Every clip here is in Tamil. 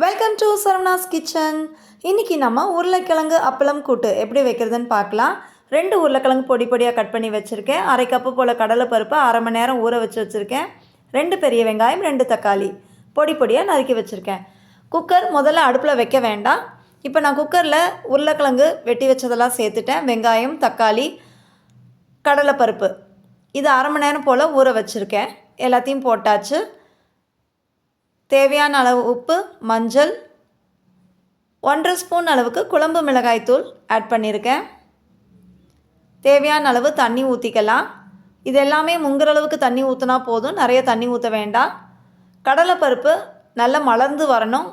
Welcome to Saravanas kitchen. இன்றைக்கி நம்ம உருளைக்கிழங்கு அப்பளம் கூட்டு எப்படி வைக்கிறதுன்னு பார்க்கலாம். 2 உருளைக்கிழங்கு பொடி பொடியாக கட் பண்ணி வச்சுருக்கேன். 1/2 கப்பு போல் கடலைப்பருப்பு 1/2 மணி நேரம் ஊற வச்சுருக்கேன். 2 பெரிய வெங்காயம், 2 தக்காளி பொடி பொடியாக நறுக்கி வச்சுருக்கேன். குக்கர் முதல்ல அடுப்பில் வைக்க வேண்டாம். இப்போ நான் குக்கரில் உருளைக்கிழங்கு வெட்டி வச்சதெல்லாம் சேர்த்துட்டேன். வெங்காயம், தக்காளி, கடலைப்பருப்பு இது 1/2 மணி நேரம் போல் ஊற வச்சுருக்கேன். எல்லாத்தையும் போட்டாச்சு. தேவையான அளவு உப்பு, மஞ்சள், 1/2 ஸ்பூன் அளவுக்கு குழம்பு மிளகாய்த்தூள் ஆட் பண்ணியிருக்கேன். தேவையான அளவு தண்ணி ஊற்றிக்கலாம். இது எல்லாமே முங்குற அளவுக்கு தண்ணி ஊற்றினா போதும், நிறைய தண்ணி ஊற்ற வேண்டாம். கடலைப்பருப்பு நல்லா மலர்ந்து வரணும்.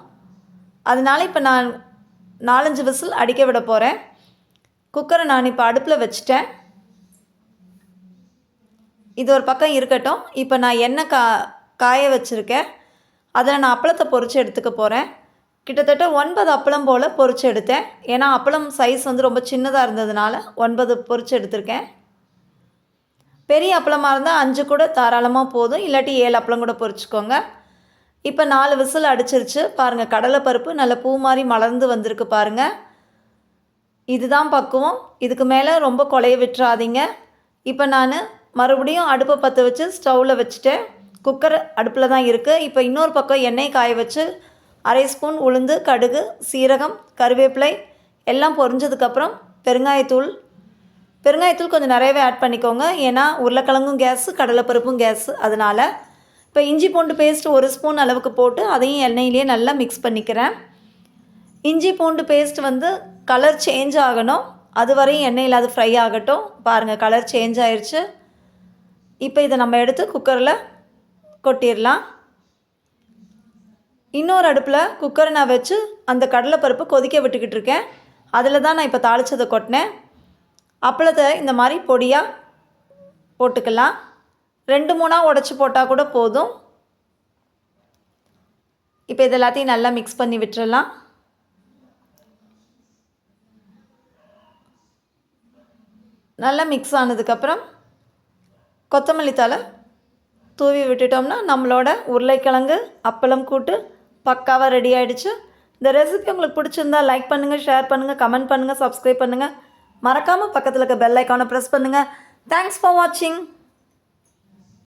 அதனால் இப்போ நான் 4-5 விசில் அடிக்க விட போகிறேன். குக்கரை நான் இப்போ அடுப்பில் வச்சுட்டேன். இது ஒரு பக்கம் இருக்கட்டும். இப்போ நான் எண்ணெய் காய வச்சுருக்கேன். அதில் நான் அப்பளத்தை பொரித்து எடுத்துக்க போகிறேன். கிட்டத்தட்ட 9 அப்பளம் போல் பொரித்து எடுத்தேன். ஏன்னா அப்பளம் சைஸ் ரொம்ப சின்னதாக இருந்ததுனால 9 பொரித்து எடுத்திருக்கேன். பெரிய அப்பளமாக இருந்தால் 5 கூட தாராளமாக போதும், இல்லாட்டி 7 அப்பளம் கூட பொரிச்சுக்கோங்க. இப்போ 4 விசில் அடிச்சிருச்சு. பாருங்கள், கடலைப்பருப்பு நல்ல பூ மாதிரி மலர்ந்து வந்திருக்கு பாருங்கள். இதுதான் பக்குவம். இதுக்கு மேலே ரொம்ப குழைய விட்டுறாதீங்க. இப்போ நான் மறுபடியும் அடுப்பை பற்ற வச்சு ஸ்டவ்வில் வச்சுட்டேன். குக்கர் அடுப்பில் தான் இருக்குது. இப்போ இன்னொரு பக்கம் எண்ணெய் காய வச்சு 1/2 ஸ்பூன் உளுந்து, கடுகு, சீரகம், கருவேப்பிலை எல்லாம் பொரிஞ்சதுக்கப்புறம் பெருங்காயத்தூள் கொஞ்சம் நிறையவே ஆட் பண்ணிக்கோங்க. ஏன்னா உருளைக்கிழங்கும் கேஸு, கடலைப்பருப்பும் கேஸு. அதனால் இப்போ இஞ்சி பூண்டு பேஸ்ட் 1 ஸ்பூன் அளவுக்கு போட்டு அதையும் எண்ணெயிலேயே நல்லா மிக்ஸ் பண்ணிக்கிறேன். இஞ்சி பூண்டு பேஸ்ட் கலர் சேஞ்ச் ஆகணும். அது வரையும் எண்ணெயில் அது ஃப்ரை ஆகட்டும். பாருங்கள், கலர் சேஞ்ச் ஆயிடுச்சு. இப்போ இதை நம்ம எடுத்து குக்கரில் கொட்டிடலாம். இன்னொரு அடுப்பில் குக்கரை நான் வச்சு அந்த கடலைப்பருப்பு கொதிக்க விட்டுக்கிட்டு இருக்கேன். அதில் தான் நான் இப்போ தாளித்ததை கொட்டினேன். அப்பளத்தை இந்த மாதிரி பொடியாக போட்டுக்கலாம். 2-3 உடச்சி போட்டால் கூட போதும். இப்போ இது எல்லாத்தையும் நல்லா மிக்ஸ் பண்ணி விட்டுறலாம். நல்லா மிக்ஸ் ஆனதுக்கப்புறம் கொத்தமல்லி தழை தூவி விட்டுட்டோம்னா நம்மளோட உருளைக்கிழங்கு அப்பளம் கூட்டு பக்காவாக ரெடி ஆகிடுச்சு. இந்த ரெசிபி உங்களுக்கு பிடிச்சிருந்தா லைக் பண்ணுங்கள், ஷேர் பண்ணுங்கள், கமெண்ட் பண்ணுங்கள், சப்ஸ்கிரைப் பண்ணுங்கள். மறக்காமல் பக்கத்தில் இருக்க பெல் ஐக்கானை ப்ரெஸ் பண்ணுங்கள். தேங்க்ஸ் ஃபார் வாட்சிங்.